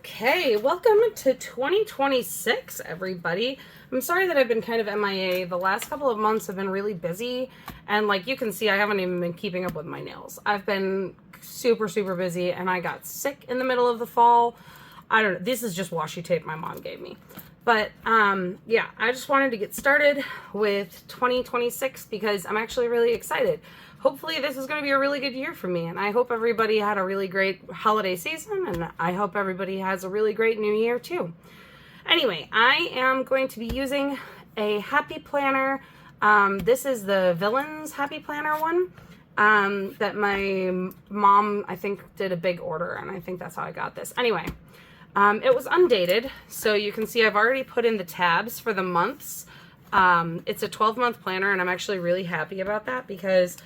Okay, welcome to 2026, everybody. I'm sorry that I've been kind of MIA. The last couple of months have been really busy, and like you can see, I haven't even been keeping up with my nails. I've been super busy, and I got sick in the middle of the fall. I don't know. This is just washi tape my mom gave me. But yeah, I just wanted to get started with 2026 because I'm actually really excited. Hopefully this is going to be a really good year for me, and I hope everybody had a really great holiday season, and I hope everybody has a really great new year too. Anyway, I am going to be using a happy planner. This is the Villains Happy Planner one that my mom, I think, did a big order, and I think that's how I got this. Anyway, it was undated, so you can see I've already put in the tabs for the months. It's a 12-month planner, and I'm actually really happy about that because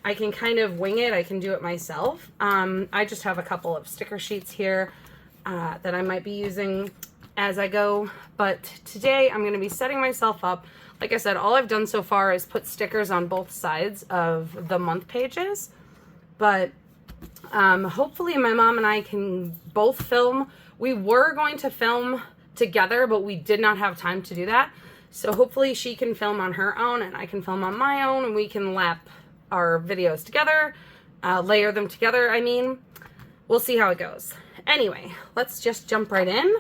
I can kind of wing it. I can do it myself. I just have a couple of sticker sheets here that I might be using as I go. But today I'm going to be setting myself up. Like I said, all I've done so far is put stickers on both sides of the month pages. But hopefully my mom and I can both film. We were going to film together, but we did not have time to do that. So hopefully she can film on her own and I can film on my own, and we can lap our videos together, layer them together. I mean, we'll see how it goes. Anyway, let's just jump right in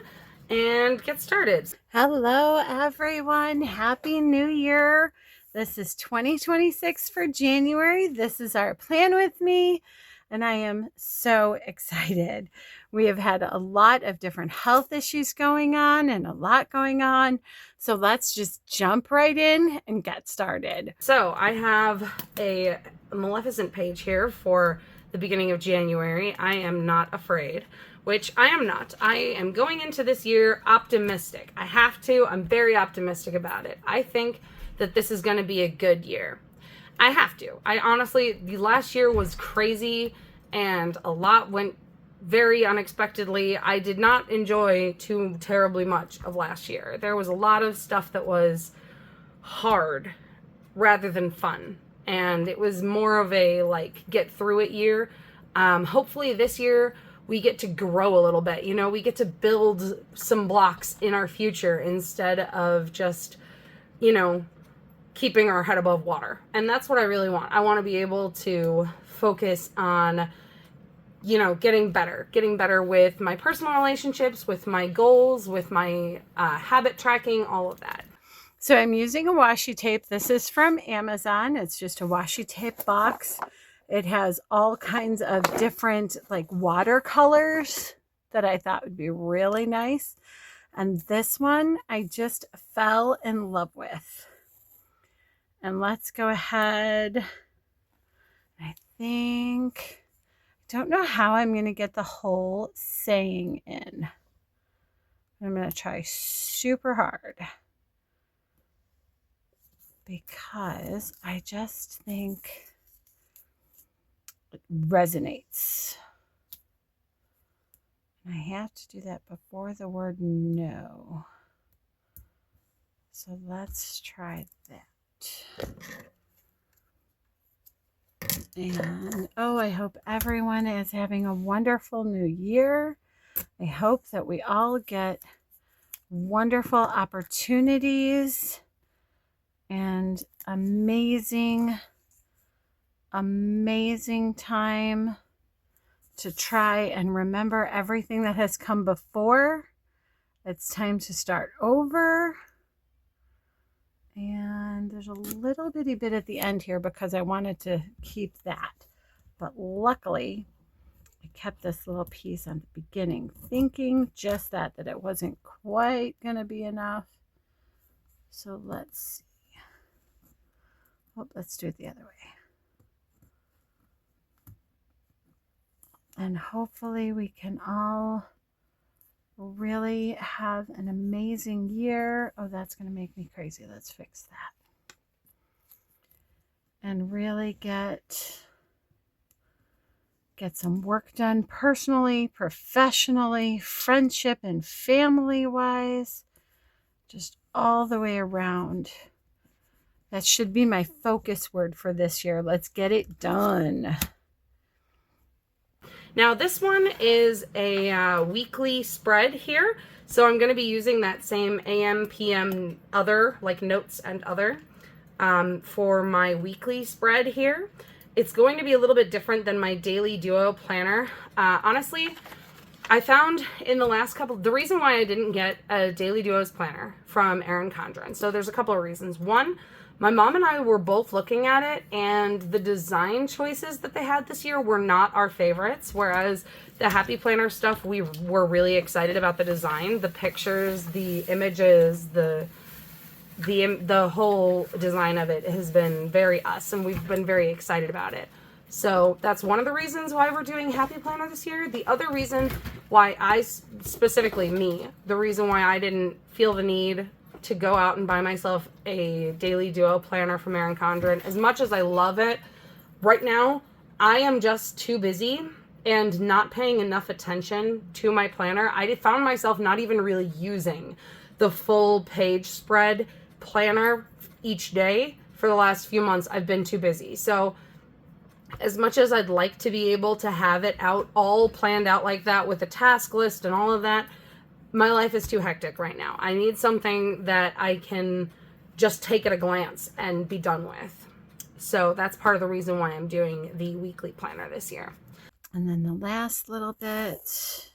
and get started. Hello, everyone. Happy New Year. This is 2026 for January. This is our plan with me, and I am so excited. We have had a lot of different health issues going on and a lot going on. So let's just jump right in and get started. So I have a Maleficent page here for the beginning of January. I am not afraid, which I am not. I am going into this year optimistic. I have to. I'm very optimistic about it. I think that this is going to be a good year. I have to. I honestly, the last year was crazy and a lot went very unexpectedly. I did not enjoy too terribly much of last year. There was a lot of stuff that was hard rather than fun. And it was more of a like get through it year. Hopefully this year we get to grow a little bit. You know, we get to build some blocks in our future instead of just, you know, keeping our head above water. And that's what I really want. I want to be able to focus on, you know, getting better with my personal relationships, with my goals, with my habit tracking, all of that. So I'm using a washi tape. This is from Amazon. It's just a washi tape box. It has all kinds of different like watercolors that I thought would be really nice. And this one I just fell in love with. And let's go ahead. I don't know how I'm going to get the whole saying in. I'm going to try super hard because I just think it resonates. And I have to do that before the word no. So let's try that. And I hope everyone is having a wonderful new year. I hope that we all get wonderful opportunities and amazing time to try and remember everything that has come before. It's time to start over. And there's a little bitty bit at the end here because I wanted to keep that. But luckily, I kept this little piece on the beginning, thinking just that it wasn't quite going to be enough. So let's see. Let's do it the other way. And hopefully we can all really have an amazing year. Oh, that's going to make me crazy. Let's fix that. And really get some work done personally, professionally, friendship and family wise, just all the way around. That should be my focus word for this year. Let's get it done. Now this one is a weekly spread here. So I'm going to be using that same AM, PM, other, like notes and other, for my weekly spread here. It's going to be a little bit different than my daily duo planner. Honestly, I found in the last couple, the reason why I didn't get a daily duos planner from Erin Condren. So there's a couple of reasons. One, my mom and I were both looking at it, and the design choices that they had this year were not our favorites, whereas the Happy Planner stuff, we were really excited about the design, the pictures, the images, the whole design of it has been very us, and we've been very excited about it. So that's one of the reasons why we're doing Happy Planner this year. The other reason why specifically me, the reason why I didn't feel the need to go out and buy myself a daily duo planner from Erin Condren, as much as I love it, right now I am just too busy and not paying enough attention to my planner. I found myself not even really using the full page spread planner each day for the last few months. I've been too busy. So as much as I'd like to be able to have it out all planned out like that with a task list and all of that, my life is too hectic right now. I need something that I can just take at a glance and be done with. So that's part of the reason why I'm doing the weekly planner this year. And then the last little bit,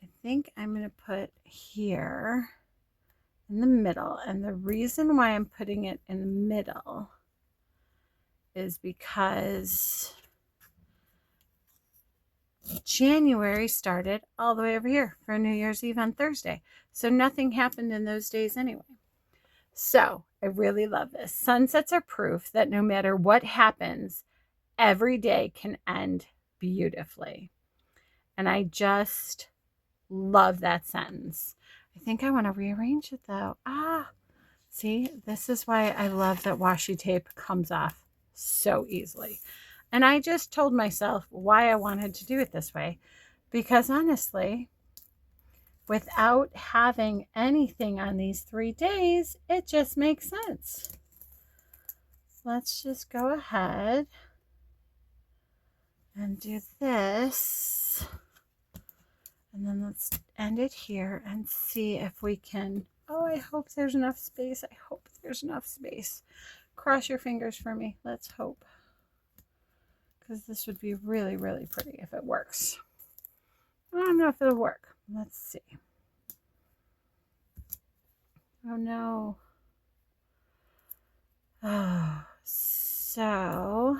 I think I'm going to put here in the middle. And the reason why I'm putting it in the middle is because January started all the way over here for New Year's Eve on Thursday. So nothing happened in those days anyway. So I really love this. Sunsets are proof that no matter what happens, every day can end beautifully. And I just love that sentence. I think I want to rearrange it though. See, this is why I love that washi tape comes off so easily. And I just told myself why I wanted to do it this way, because honestly, without having anything on these 3 days, it just makes sense. Let's just go ahead and do this. And then let's end it here and see if we can, oh, I hope there's enough space. I hope there's enough space. Cross your fingers for me. Let's hope. Because this would be really, really pretty if it works. I don't know if it'll work. Let's see. Oh no. Oh, so.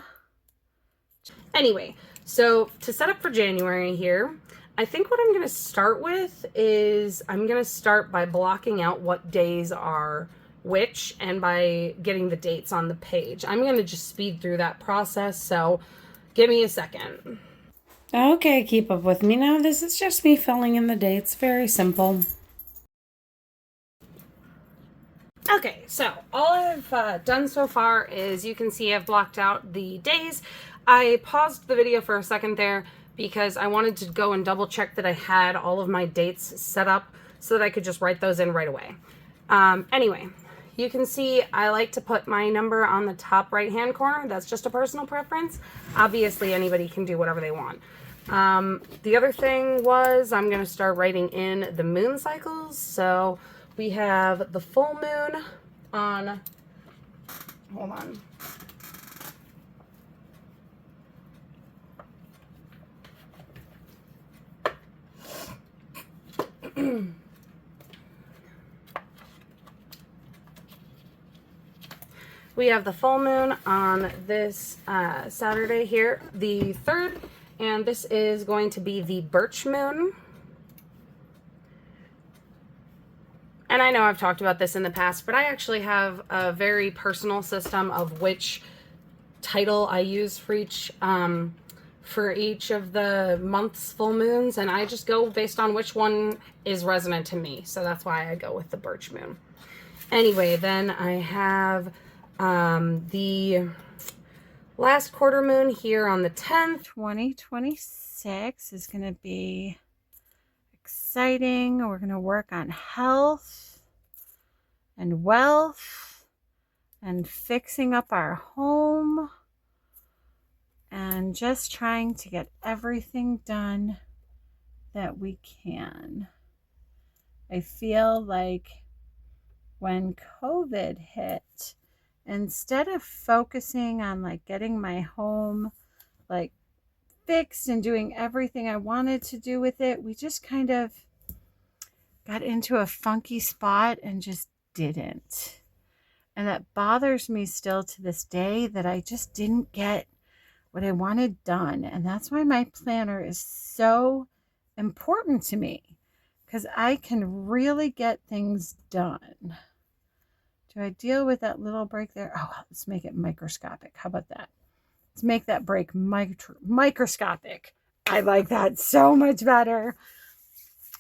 Anyway, so to set up for January here, I think what I'm going to start with is I'm going to start by blocking out what days are which and by getting the dates on the page. I'm going to just speed through that process, so give me a second. Okay, keep up with me now. This is just me filling in the dates. Very simple. Okay, so all I've done so far is you can see I've blocked out the days. I paused the video for a second there because I wanted to go and double check that I had all of my dates set up so that I could just write those in right away. Anyway, you can see I like to put my number on the top right hand corner. That's just a personal preference. Obviously anybody can do whatever they want. The other thing was I'm going to start writing in the moon cycles. So we have the full moon on, hold on. We have the full moon on this Saturday here, the 3rd, and this is going to be the birch moon. And I know I've talked about this in the past, but I actually have a very personal system of which title I use for each of the month's full moons, and I just go based on which one is resonant to me. So that's why I go with the birch moon. Anyway, then I have the last quarter moon here on the 10th. 2026 is going to be exciting. We're going to work on health and wealth and fixing up our home and just trying to get everything done that we can. I feel like when COVID hit, instead of focusing on like getting my home like fixed and doing everything I wanted to do with it, we just kind of got into a funky spot and just didn't. And that bothers me still to this day, that I just didn't get what I wanted done. And that's why my planner is so important to me, because I can really get things done. Do I deal with that little break there? Oh, let's make it microscopic. How about that? Let's make that break microscopic. I like that so much better.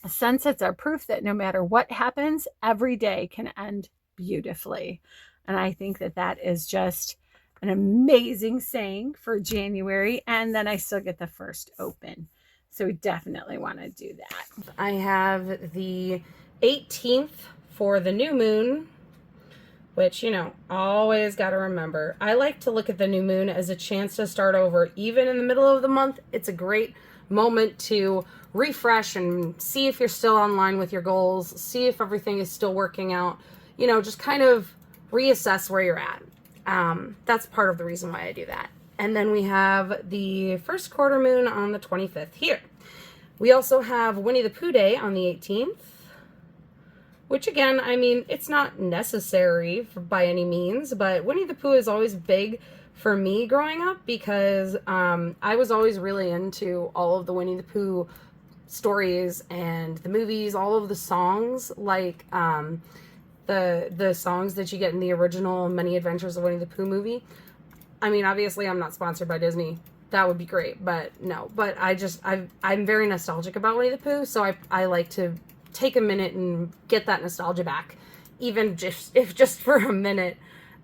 Sunsets are proof that no matter what happens, every day can end beautifully. And I think that that is just an amazing saying for January. And then I still get the first open. So we definitely want to do that. I have the 18th for the new moon, which, you know, always got to remember. I like to look at the new moon as a chance to start over. Even in the middle of the month, it's a great moment to refresh and see if you're still online with your goals, see if everything is still working out, you know, just kind of reassess where you're at. That's part of the reason why I do that. And then we have the first quarter moon on the 25th here. We also have Winnie the Pooh Day on the 18th, which again, I mean, it's not necessary by any means, but Winnie the Pooh is always big for me growing up, because I was always really into all of the Winnie the Pooh stories and the movies, all of the songs, like the songs that you get in the original Many Adventures of Winnie the Pooh movie. I mean, obviously I'm not sponsored by Disney. That would be great, but no. But I'm very nostalgic about Winnie the Pooh, so I like to take a minute and get that nostalgia back, even if just for a minute.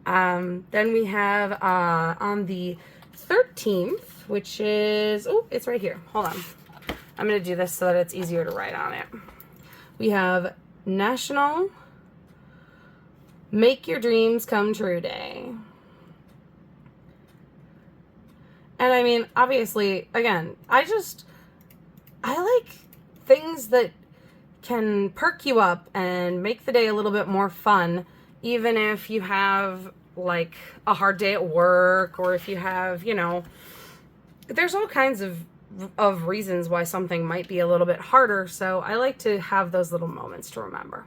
Then we have on the 13th, which is, oh, it's right here. Hold on. I'm going to do this so that it's easier to write on it. We have National Make Your Dreams Come True Day. And I mean, obviously, again, I like things that can perk you up and make the day a little bit more fun, even if you have like a hard day at work, or if you have, you know, there's all kinds of reasons why something might be a little bit harder. So I like to have those little moments to remember.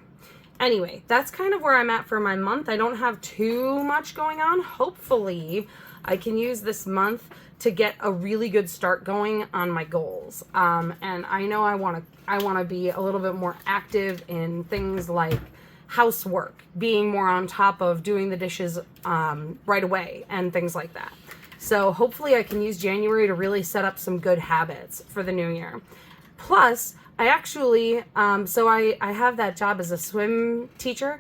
Anyway, that's kind of where I'm at for my month. I don't have too much going on. Hopefully I can use this month to get a really good start going on my goals. And I know I want to be a little bit more active in things like housework, being more on top of doing the dishes right away and things like that. So hopefully I can use January to really set up some good habits for the new year. Plus, I actually, I have that job as a swim teacher,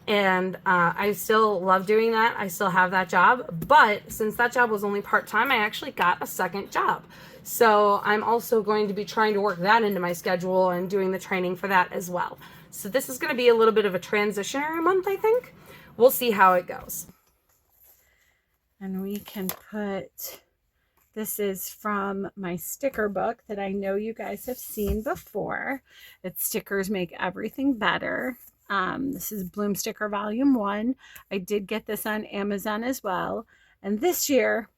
and I still love doing that. I still have that job, but since that job was only part-time, I actually got a second job. So I'm also going to be trying to work that into my schedule and doing the training for that as well. So this is going to be a little bit of a transitionary month, I think. We'll see how it goes. And we can put, this is from my sticker book that I know you guys have seen before. It's Stickers Make Everything Better. This is Bloom Sticker Volume 1. I did get this on Amazon as well. And this year,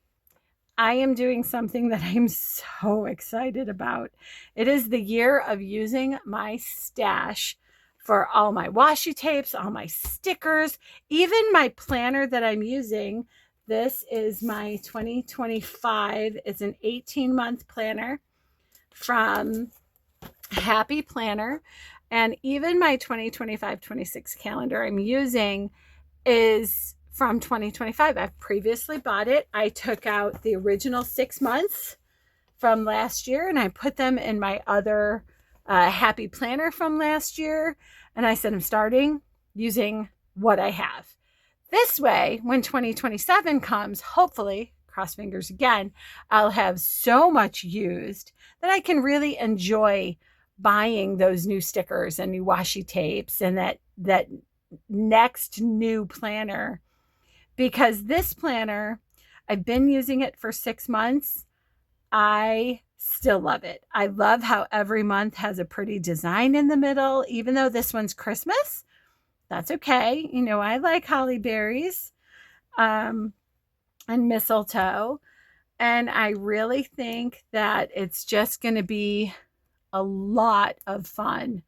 I am doing something that I'm so excited about. It is the year of using my stash for all my washi tapes, all my stickers, even my planner that I'm using. This is my 2025. It's an 18-month planner from Happy Planner. And even my 2025-26 calendar I'm using is from 2025. I've previously bought it. I took out the original 6 months from last year and I put them in my other Happy Planner from last year. And I said, I'm starting using what I have. This way, when 2027 comes, hopefully, cross fingers again, I'll have so much used that I can really enjoy buying those new stickers and new washi tapes and that next new planner. Because this planner, I've been using it for 6 months. I still love it. I love how every month has a pretty design in the middle, even though this one's Christmas. That's okay. You know, I like holly berries and mistletoe. And I really think that it's just going to be a lot of fun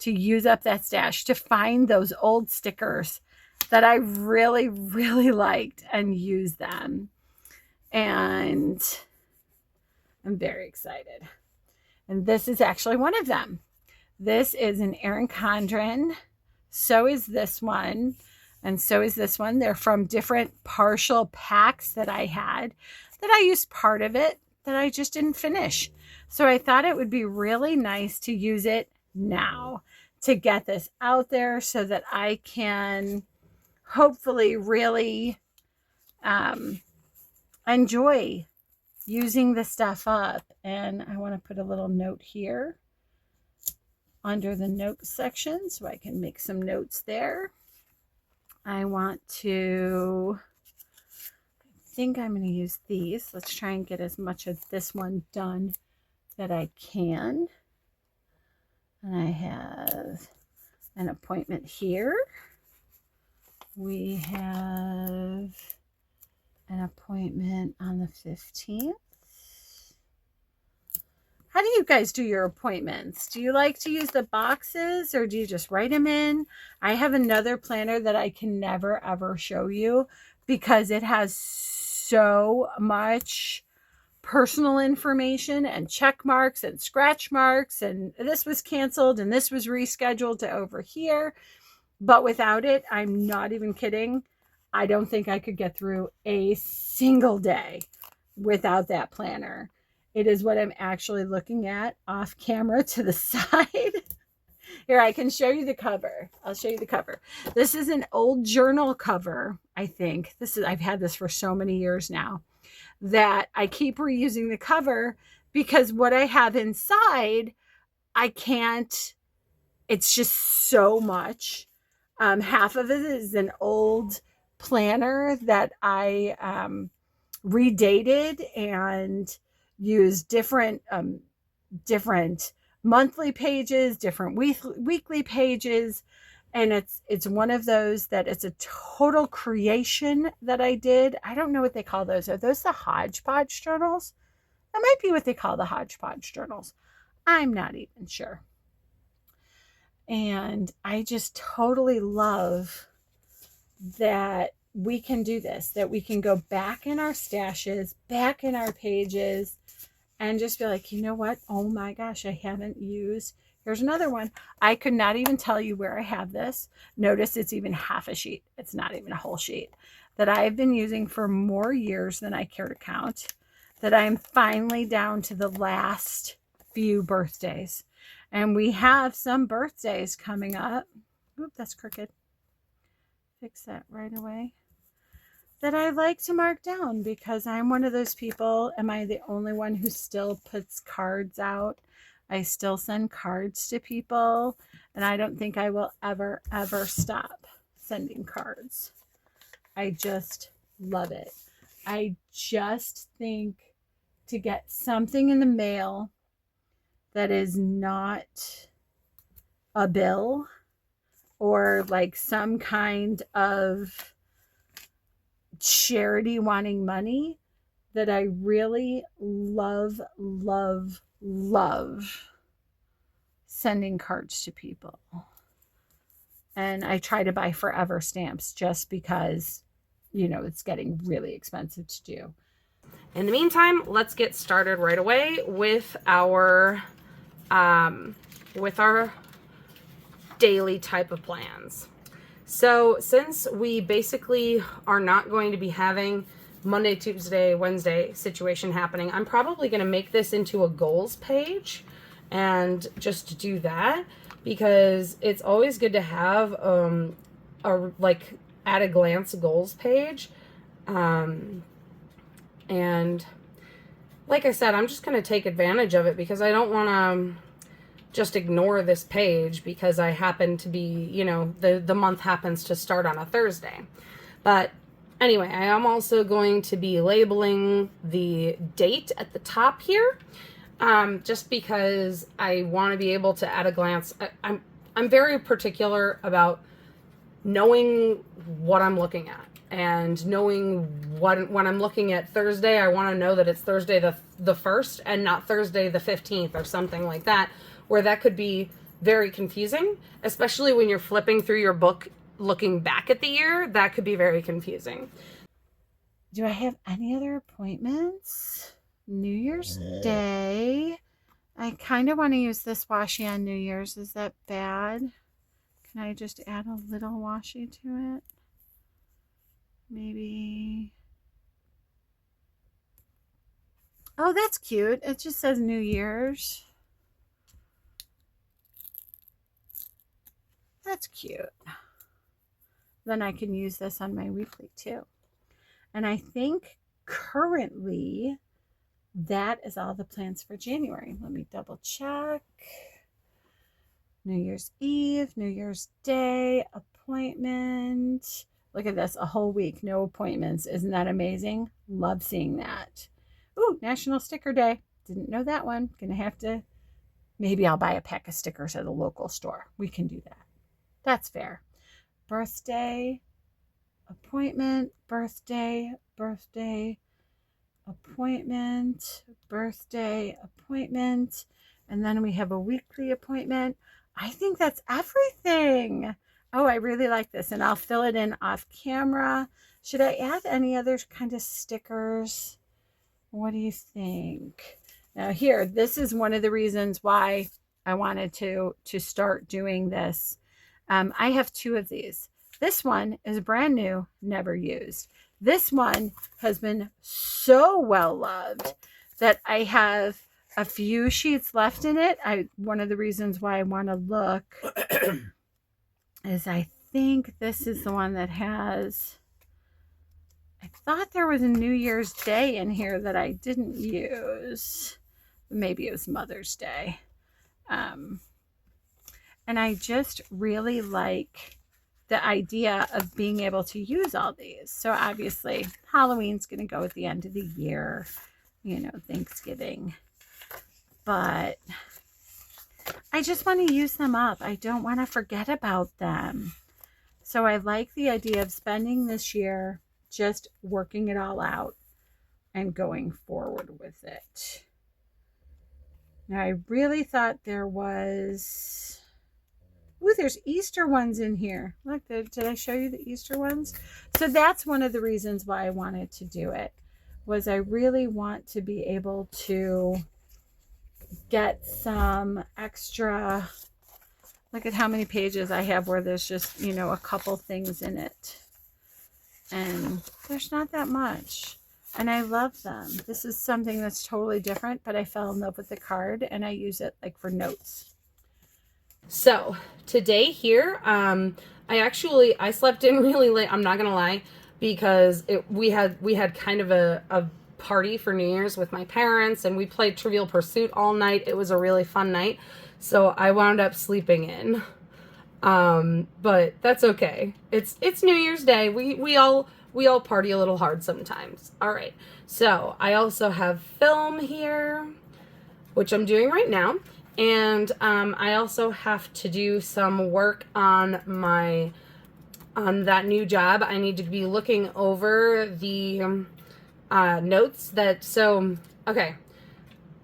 to use up that stash, to find those old stickers that I really, really liked and use them. And I'm very excited. And this is actually one of them. This is an Erin Condren. So is this one. And so is this one. They're from different partial packs that I had, that I used part of it, that I just didn't finish. So I thought it would be really nice to use it now, to get this out there so that I can hopefully really enjoy using the stuff up. And I want to put a little note here under the notes section so I can make some notes there. I think I'm going to use these. Let's try and get as much of this one done that I can. And I have an appointment here. We have an appointment on the 15th. How do you guys do your appointments? Do you like to use the boxes, or do you just write them in? I have another planner that I can never ever show you because it has so much personal information and check marks and scratch marks, and this was canceled and this was rescheduled to over here. But without it, I'm not even kidding, I don't think I could get through a single day without that planner. It is what I'm actually looking at off camera to the side. Here, I can show you the cover. I'll show you the cover. This is an old journal cover, I think. I've had this for so many years now that I keep reusing the cover because what I have inside, I can't, it's just so much. Half of it is an old planner that I redated and used different monthly pages, different weekly pages. And it's one of those that it's a total creation that I did. I don't know what they call those. Are those the hodgepodge journals? That might be what they call the hodgepodge journals. I'm not even sure. And I just totally love that we can do this, that we can go back in our stashes, back in our pages, and just be like, you know what? Oh my gosh, I haven't used. Here's another one. I could not even tell you where I have this. Notice it's even half a sheet. It's not even a whole sheet that I've been using for more years than I care to count, that I'm finally down to the last few birthdays. And we have some birthdays coming up. Oop, that's crooked. Fix that right away. That I like to mark down because I'm one of those people. Am I the only one who still puts cards out? I still send cards to people, and I don't think I will ever, ever stop sending cards. I just love it. I just think to get something in the mail that is not a bill or like some kind of charity wanting money, that I really love sending cards to people. And I try to buy forever stamps just because, you know, it's getting really expensive to do. In the meantime, let's get started right away with our daily type of plans. So since we basically are not going to be having Monday, Tuesday, Wednesday situation happening, I'm probably going to make this into a goals page and just do that, because it's always good to have a like at a glance goals page. And like I said, I'm just going to take advantage of it because I don't want to just ignore this page because I happen to be, you know, the month happens to start on a Thursday. But Anyway, I am also going to be labeling the date at the top here, just because I want to be able to at a glance. I'm very particular about knowing what I'm looking at, and knowing what, when I'm looking at Thursday, I want to know that it's Thursday the 1st and not Thursday the 15th or something like that, where that could be very confusing, especially when you're flipping through your book looking back at the year. That could be very confusing. Do I have any other appointments? New Year's Day. I kind of want to use this washi on New Year's. Is that bad? Can I just add a little washi to it? Maybe. Oh, that's cute. It just says New Year's. That's cute. Then I can use this on my weekly too. And I think currently that is all the plans for January. Let me double check. New Year's Eve, New Year's Day, appointment. Look at this, a whole week, no appointments. Isn't that amazing? Love seeing that. Ooh, National Sticker Day. Didn't know that one. Gonna have to, maybe I'll buy a pack of stickers at a local store. We can do that. That's fair. Birthday, appointment, birthday, birthday, appointment, birthday, appointment, and then we have a weekly appointment. I think that's everything. Oh, I really like this, and I'll fill it in off camera. Should I add any other kind of stickers? What do you think? Now here, this is one of the reasons why I wanted to start doing this. I have 2 of these. This one is brand new, never used. This one has been so well loved that I have a few sheets left in it. One of the reasons why I want to look is I think this is the one that has, I thought there was a New Year's Day in here that I didn't use. Maybe it was Mother's Day. And I just really like the idea of being able to use all these. So obviously Halloween's going to go at the end of the year, you know, Thanksgiving. But I just want to use them up. I don't want to forget about them. So I like the idea of spending this year just working it all out and going forward with it. Now I really thought there was... Ooh, there's Easter ones in here. Look, did I show you the Easter ones? So that's one of the reasons why I wanted to do it, was I really want to be able to get some extra. Look at how many pages I have where there's just, you know, a couple things in it. And there's not that much. And I love them. This is something that's totally different, but I fell in love with the card and I use it like for notes. So today here, I slept in really late. I'm not gonna lie, because we had kind of a party for New Year's with my parents, and we played Trivial Pursuit all night. It was a really fun night, so I wound up sleeping in. But that's okay. It's New Year's Day. We all party a little hard sometimes. All right. So I also have film here, which I'm doing right now. And I also have to do some work on that new job. I need to be looking over the notes okay.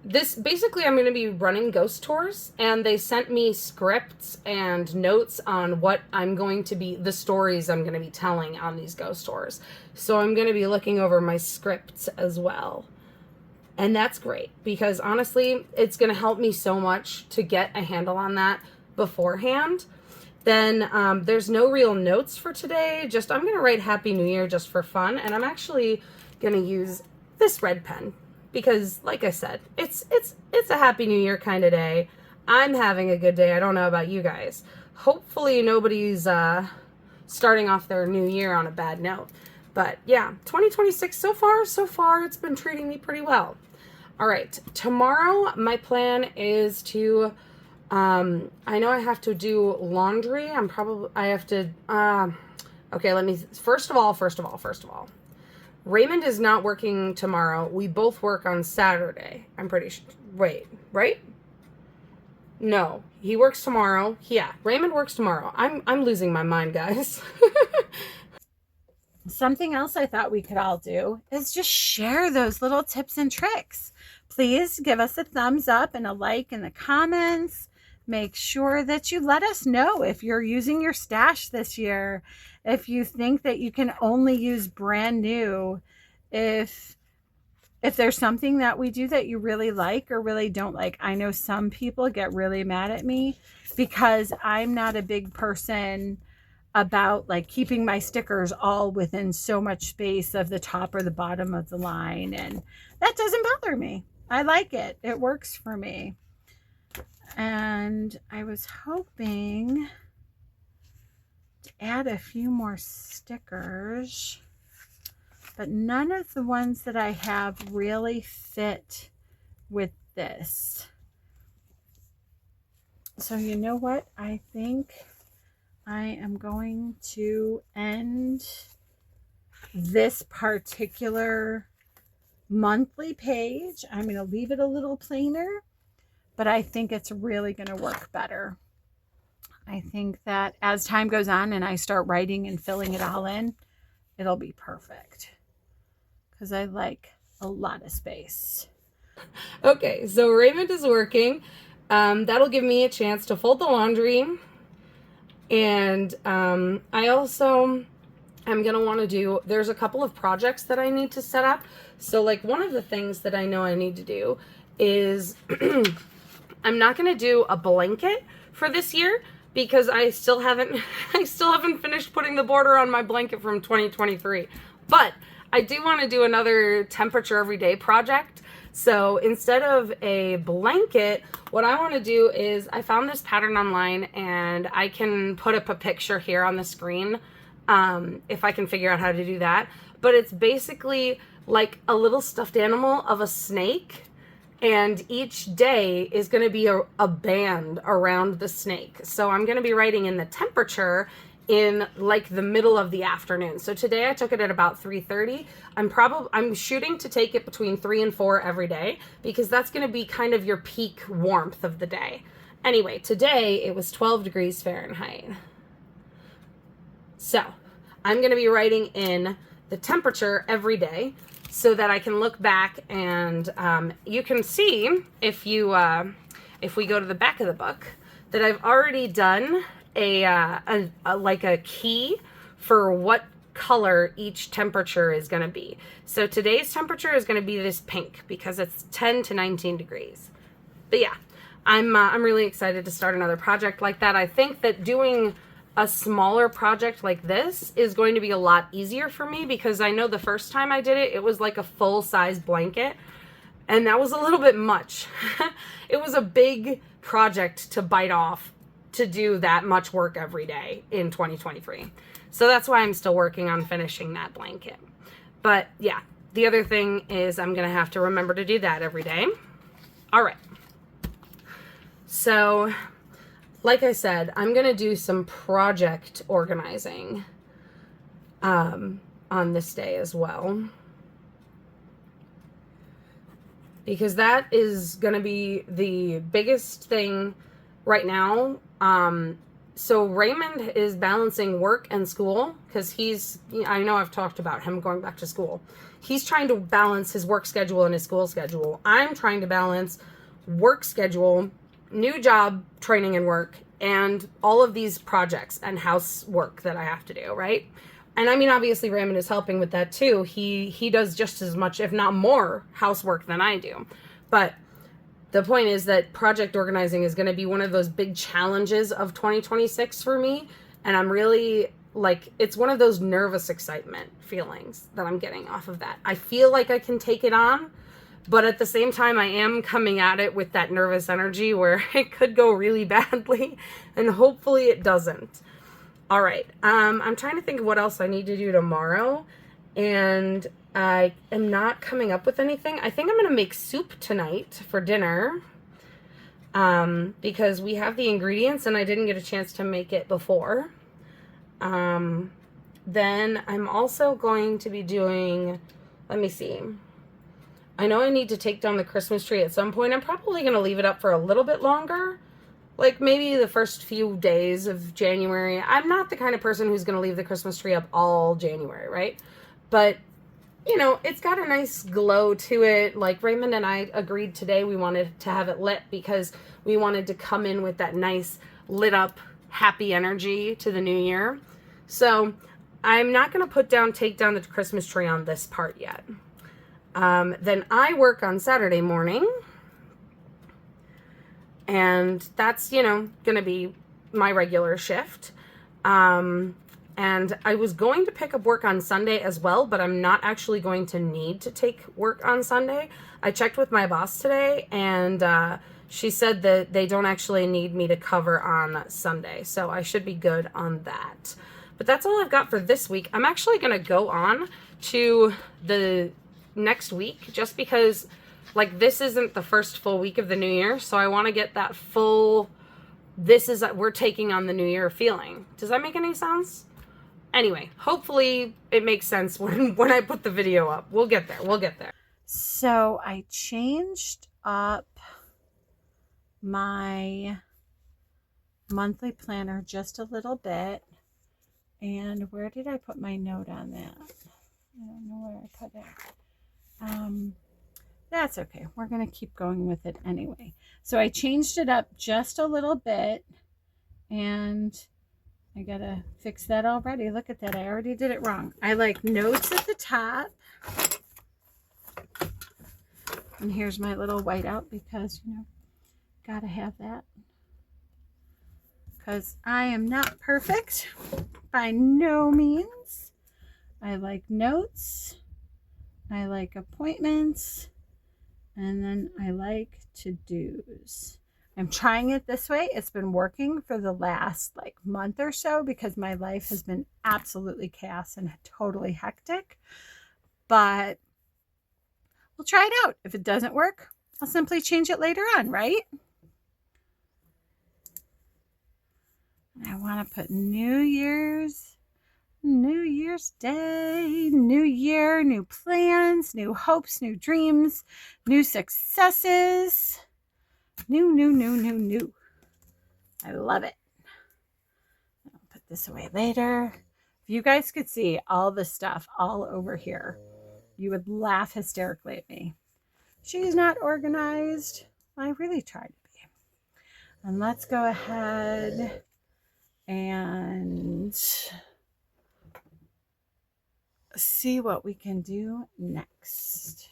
This basically, I'm going to be running ghost tours, and they sent me scripts and notes on what I'm going to be, the stories I'm going to be telling on these ghost tours. So I'm going to be looking over my scripts as well. And that's great, because honestly, it's going to help me so much to get a handle on that beforehand. Then there's no real notes for today. Just I'm going to write Happy New Year just for fun. And I'm actually going to use this red pen because, like I said, it's a Happy New Year kind of day. I'm having a good day. I don't know about you guys. Hopefully nobody's starting off their new year on a bad note. But yeah, 2026 so far, it's been treating me pretty well. All right, tomorrow my plan is to, I know I have to do laundry. I have to Okay, first of all, Raymond is not working tomorrow. We both work on Saturday. I'm pretty sure. Wait, right? No, he works tomorrow. Yeah, Raymond works tomorrow. I'm losing my mind, guys. Something else I thought we could all do is just share those little tips and tricks. Please give us a thumbs up and a like in the comments. Make sure that you let us know if you're using your stash this year, if you think that you can only use brand new, if there's something that we do that you really like or really don't like. I know some people get really mad at me because I'm not a big person about like keeping my stickers all within so much space of the top or the bottom of the line, and that doesn't bother me. I like it. It works for me. And I was hoping to add a few more stickers, but none of the ones that I have really fit with this. So you know what? I think I am going to end this particular monthly page. I'm going to leave it a little plainer, but I think it's really going to work better. I think that as time goes on and I start writing and filling it all in, it'll be perfect because I like a lot of space. Okay, so Raymond is working. That'll give me a chance to fold the laundry. And I also am going to want to do, there's a couple of projects that I need to set up. So like one of the things that I know I need to do is I'm not going to do a blanket for this year because I still haven't finished putting the border on my blanket from 2023. But I do want to do another temperature everyday project. So instead of a blanket, what I want to do is I found this pattern online and I can put up a picture here on the screen if I can figure out how to do that. But it's basically like a little stuffed animal of a snake, and each day is going to be a band around the snake. So I'm going to be writing in the temperature in like the middle of the afternoon. So today I took it at about 3:30. I'm shooting to take it between 3 and 4 every day because that's going to be kind of your peak warmth of the day. Anyway, today it was 12 degrees Fahrenheit. So I'm going to be writing in the temperature every day so that I can look back and you can see if we go to the back of the book that I've already done a key for what color each temperature is going to be. So today's temperature is going to be this pink because it's 10 to 19 degrees. But yeah, I'm really excited to start another project like that. I think that doing a smaller project like this is going to be a lot easier for me because I know the first time I did it, it was like a full-size blanket, and that was a little bit much. It was a big project to bite off to do that much work every day in 2023. So that's why I'm still working on finishing that blanket. But yeah, the other thing is I'm going to have to remember to do that every day. All right. So like I said, I'm going to do some project organizing on this day as well, because that is going to be the biggest thing right now. So Raymond is balancing work and school because I know I've talked about him going back to school. He's trying to balance his work schedule and his school schedule. I'm trying to balance work schedule, new job, training and work, and all of these projects and housework that I have to do, right? And I mean, obviously Raymond is helping with that too. He does just as much, if not more, housework than I do. But the point is that project organizing is going to be one of those big challenges of 2026 for me. And I'm really it's one of those nervous excitement feelings that I'm getting off of that. I feel like I can take it on, but at the same time, I am coming at it with that nervous energy where it could go really badly, and hopefully it doesn't. All right. I'm trying to think of what else I need to do tomorrow, and I am not coming up with anything. I think I'm going to make soup tonight for dinner because we have the ingredients and I didn't get a chance to make it before. Then I'm also going to be doing, let me see. I know I need to take down the Christmas tree at some point. I'm probably going to leave it up for a little bit longer. Like maybe the first few days of January. I'm not the kind of person who's going to leave the Christmas tree up all January, right? But, you know, it's got a nice glow to it. Like Raymond and I agreed today we wanted to have it lit because we wanted to come in with that nice lit up happy energy to the new year. So I'm not going to take down the Christmas tree on this part yet. Then I work on Saturday morning. And that's, you know, going to be my regular shift. And I was going to pick up work on Sunday as well, but I'm not actually going to need to take work on Sunday. I checked with my boss today, and she said that they don't actually need me to cover on Sunday. So I should be good on that. But that's all I've got for this week. I'm actually going to go on to the next week just because, like, this isn't the first full week of the new year. So I want to get that full, we're taking on the new year feeling. Does that make any sense? Anyway, hopefully it makes sense when I put the video up. We'll get there. We'll get there. So I changed up my monthly planner just a little bit. And where did I put my note on that? I don't know where I put it. That's okay. We're going to keep going with it anyway. So I changed it up just a little bit, and I got to fix that already. Look at that. I already did it wrong. I like notes at the top. And here's my little whiteout because, you know, got to have that. Because I am not perfect by no means. I like notes. I like appointments. And then I like to-dos. I'm trying it this way. It's been working for the last like month or so because my life has been absolutely chaos and totally hectic. But we'll try it out. If it doesn't work, I'll simply change it later on, right? I want to put New Year's Day, new year, new plans, new hopes, new dreams, new successes, new. I love it. I'll put this away later. If you guys could see all the stuff all over here, you would laugh hysterically at me. She's not organized. I really tried to be. And let's go ahead and see what we can do next.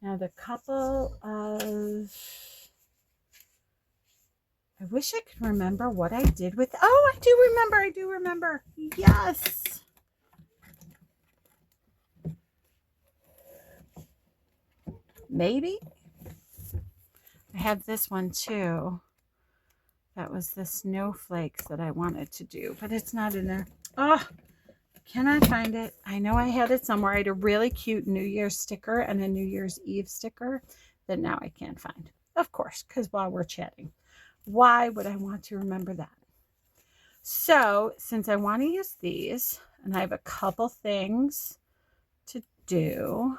Now the couple of, I wish I could remember what I did with, oh, I do remember. Yes. Maybe. I have this one too. That was the snowflakes that I wanted to do, but it's not in there. Oh, can I find it? I know I had it somewhere. I had a really cute New Year's sticker and a New Year's Eve sticker that now I can't find. Of course, because while we're chatting, why would I want to remember that? So since I want to use these, and I have a couple things to do,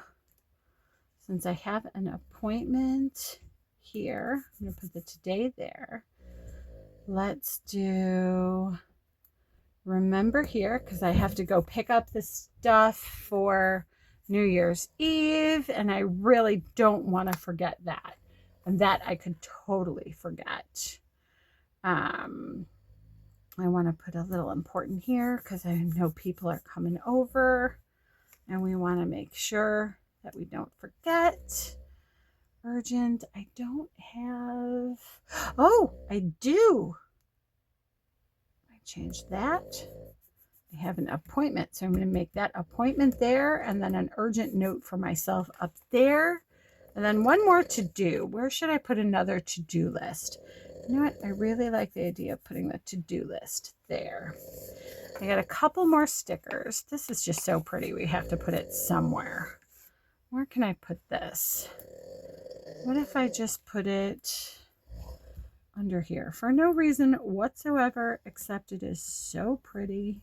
since I have an appointment here, I'm going to put the today there. Let's do remember here because I have to go pick up the stuff for New Year's Eve, and I really don't want to forget that. And that I could totally forget. I want to put a little important here because I know people are coming over, and we want to make sure that we don't forget. Urgent. I don't have. Oh, I do. I changed that. I have an appointment, so I'm going to make that appointment there, and then an urgent note for myself up there, and then one more to do. Where should I put another to-do list? You know what? I really like the idea of putting the to-do list there. I got a couple more stickers. This is just so pretty. We have to put it somewhere. Where can I put this? What if I just put it under here for no reason whatsoever, except it is so pretty.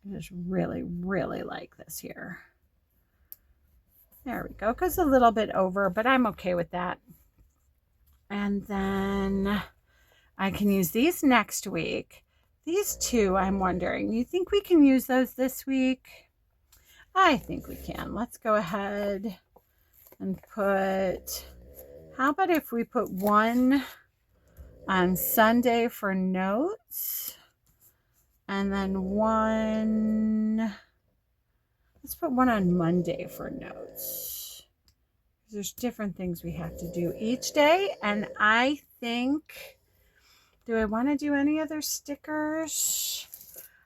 I just really, really like this here. There we go. Goes a little bit over, but I'm okay with that. And then I can use these next week. These two, I'm wondering, you think we can use those this week? I think we can. Let's go ahead and put, how about if we put one on Sunday for notes, and then one, let's put one on Monday for notes. There's different things we have to do each day, and I think, do I want to do any other stickers?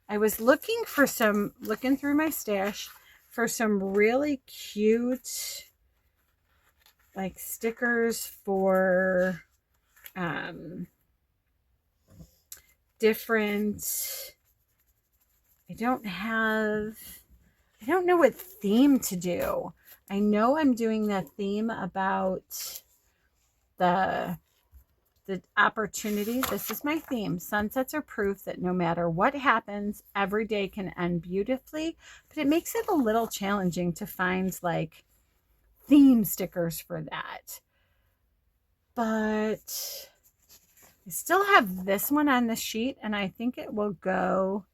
I was looking through my stash for some really cute, like, stickers for different, I don't know what theme to do. I know I'm doing that theme about the opportunity. This is my theme. Sunsets are proof that no matter what happens, every day can end beautifully. But it makes it a little challenging to find like theme stickers for that. But I still have this one on the sheet, and I think it will go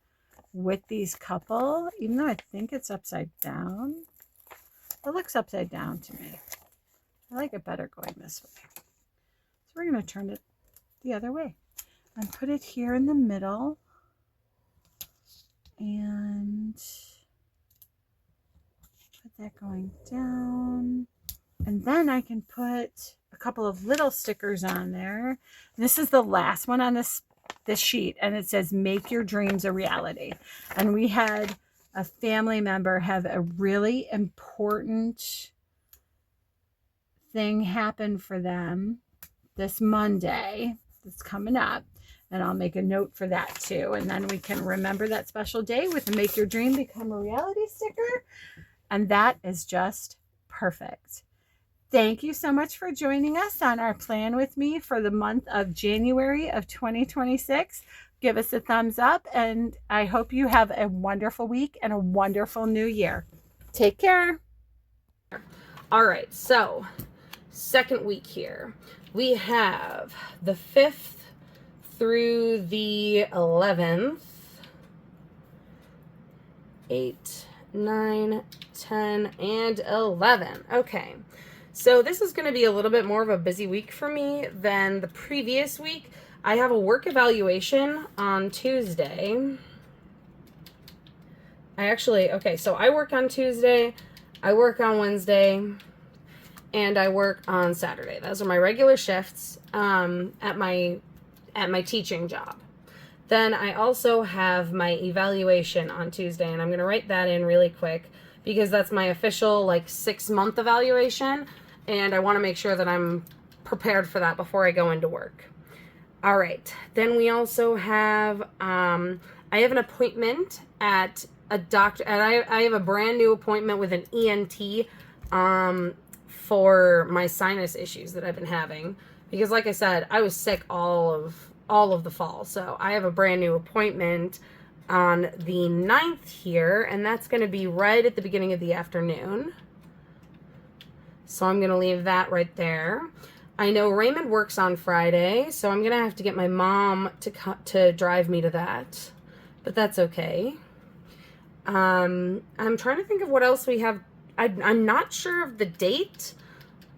with these couple, even though I think it's upside down. It looks upside down to me. I like it better going this way. So we're going to turn it the other way and put it here in the middle, and put that going down. And then I can put a couple of little stickers on there. And this is the last one on this sheet, and it says, make your dreams a reality. And we had a family member have a really important thing happen for them this Monday that's coming up, and I'll make a note for that too, and then we can remember that special day with a make your dream become a reality sticker, and that is just perfect. Thank you so much for joining us on our plan with me for the month of January of 2026. Give us a thumbs up, and I hope you have a wonderful week and a wonderful new year. Take care. All right, so second week here. We have the 5th through the 11th. 8, 9, 10, and 11. Okay. So this is going to be a little bit more of a busy week for me than the previous week. I have a work evaluation on Tuesday. So I work on Tuesday, I work on Wednesday, and I work on Saturday. Those are my regular shifts at my teaching job. Then I also have my evaluation on Tuesday, and I'm going to write that in really quick because that's my official 6-month evaluation, and I want to make sure that I'm prepared for that before I go into work. All right. Then we also have I have an appointment at a doctor, and I have a brand new appointment with an ENT for my sinus issues that I've been having, because like I said, I was sick all of the fall. So I have a brand new appointment on the 9th here, and that's going to be right at the beginning of the afternoon. So I'm going to leave that right there. I know Raymond works on Friday, so I'm going to have to get my mom to drive me to that, but that's okay. I'm trying to think of what else we have. I'm not sure of the date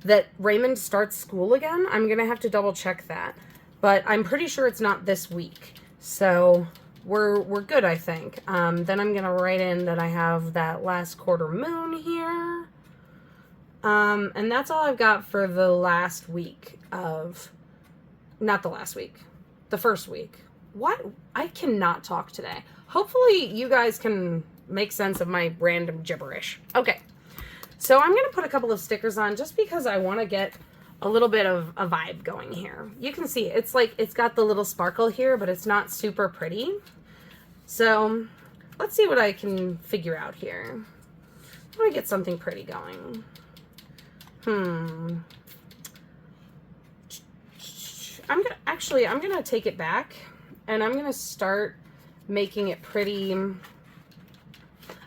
that Raymond starts school again. I'm going to have to double check that, but I'm pretty sure it's not this week. So we're good, I think. Then I'm going to write in that I have that last quarter moon here. And that's all I've got for the last week of, not the last week, the first week. What? I cannot talk today. Hopefully you guys can make sense of my random gibberish. Okay. So I'm going to put a couple of stickers on just because I want to get a little bit of a vibe going here. You can see it's got the little sparkle here, but it's not super pretty. So let's see what I can figure out here. I want to get something pretty going. I'm gonna take it back, and I'm gonna start making it pretty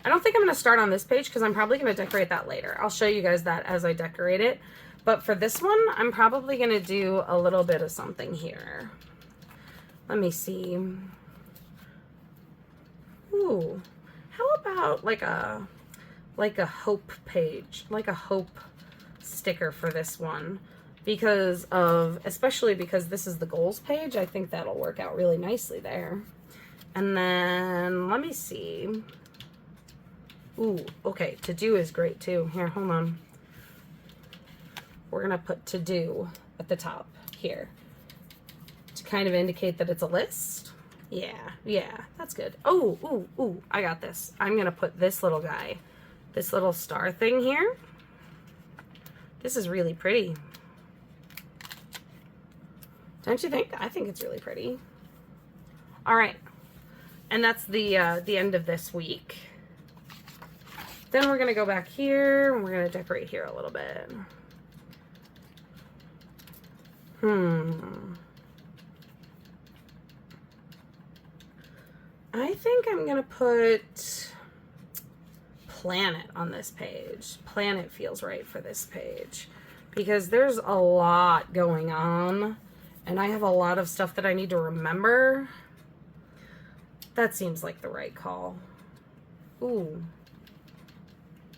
I don't think I'm going to start on this page because I'm probably going to decorate that later. I'll show you guys that as I decorate it. But for this one, I'm probably going to do a little bit of something here. Let me see. Ooh, how about like a hope page, like a hope sticker for this one? Especially because this is the goals page, I think that'll work out really nicely there. And then, let me see. Ooh, okay, to do is great too. Here, hold on. We're gonna put to do at the top here to kind of indicate that it's a list. Yeah, that's good. Oh, ooh, I got this. I'm gonna put this little guy, this little star thing here. This is really pretty. Don't you think? I think it's really pretty. All right, and that's the end of this week. Then we're gonna go back here and we're gonna decorate here a little bit. I think I'm gonna put planet on this page. Planet feels right for this page because there's a lot going on and I have a lot of stuff that I need to remember. That seems like the right call. Ooh.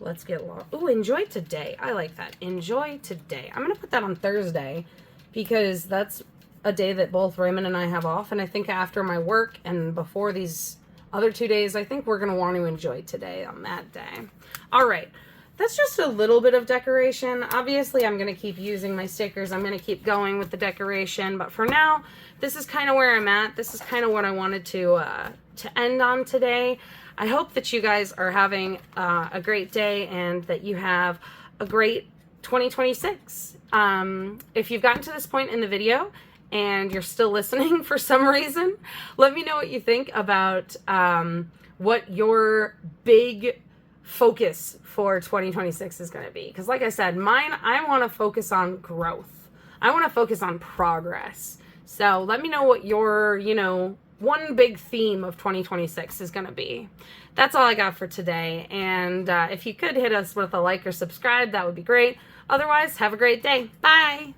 Let's get lost. Ooh, enjoy today. I like that. Enjoy today. I'm going to put that on Thursday because that's a day that both Raymond and I have off. And I think after my work and before these other 2 days, I think we're going to want to enjoy today on that day. All right. That's just a little bit of decoration. Obviously, I'm going to keep using my stickers. I'm going to keep going with the decoration. But for now, this is kind of where I'm at. This is kind of what I wanted to end on today. I hope that you guys are having a great day and that you have a great 2026. If you've gotten to this point in the video and you're still listening for some reason, let me know what you think about what your big focus for 2026 is going to be. Because like I said, I want to focus on growth. I want to focus on progress. So let me know what your, one big theme of 2026 is going to be. That's all I got for today. And if you could hit us with a like or subscribe, that would be great. Otherwise, have a great day. Bye.